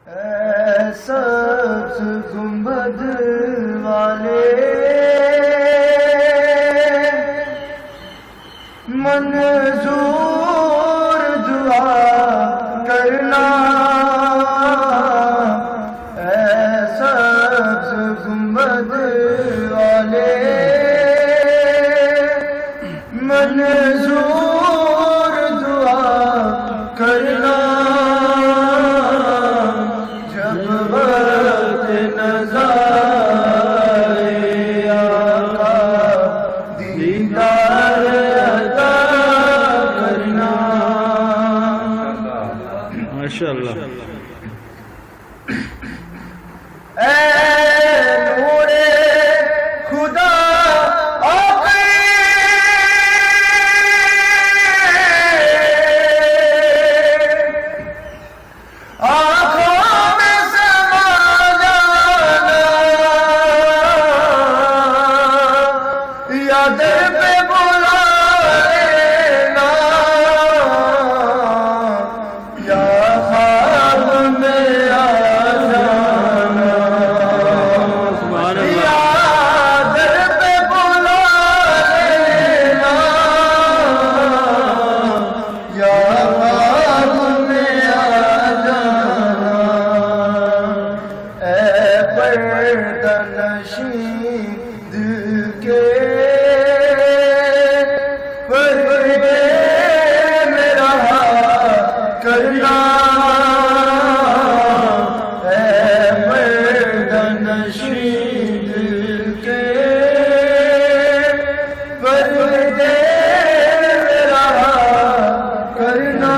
اے سبز گنبد والے منظور دعا کرنا، اے سبز گنبد والے منظور دعا کرنا، جب وقت نظارے آقا دیدار عطا کرنا۔ ماشاءاللہ۔ اے نور خدا در پہ بلا لینا، یا خواب میں آ جانا، یا در پہ بلا لینا، یا خواب میں آ جانا، اے پردہ نشین دل کے کرنا، اے پردہ نشین دل کے پردے رہا کرنا،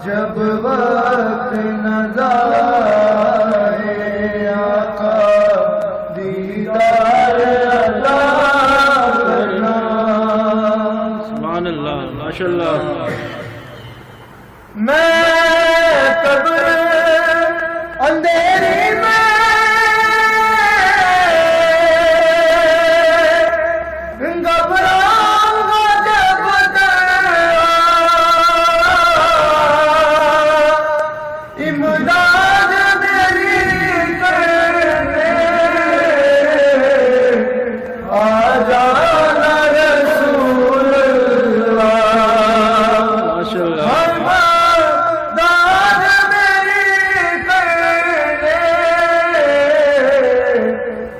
جب وقت نظارے آقا دیدار عطا کرنا۔ سبحان اللہ، ماشاءاللہ۔ میں قبر اندھیری میں گھبراؤں گا جب امداد میری کرنے آ جانا رسول اللہ، ماشاءاللہ۔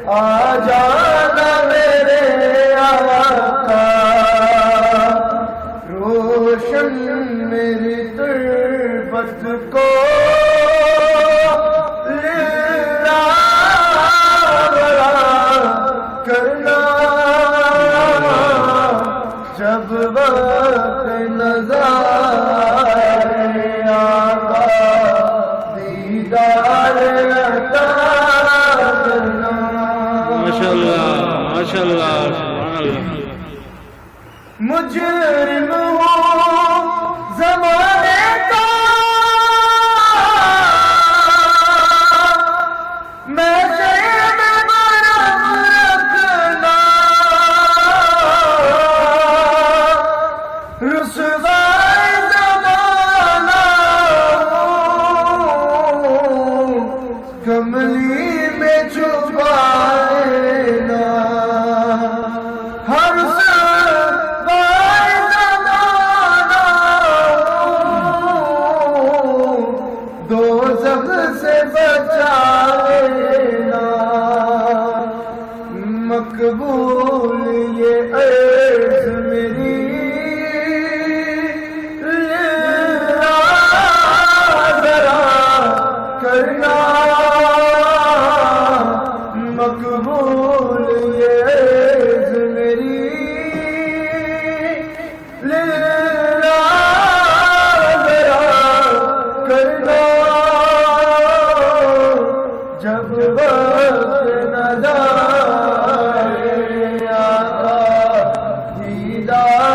آ جانا میرے آقا، روشن میری تربت کو کرنا، جب وقت نظارے آقا دیدار عطا کرنا۔ ماشاءاللہ، ماشاءاللہ، سبحان اللہ۔ مجرم ہوں زمانے کا میں شہد برف رکھنا، رسوائے زمانہ ہوں کملی میں چھپائے نا، ہر سوائے زمانہ ہوں دوزخ سے بچائے نا، مقبول یہ عرض میری ذرا کرنا، مقبول یہ عرض میری ذرا کرنا، جب وقت نظارے آقا دیدار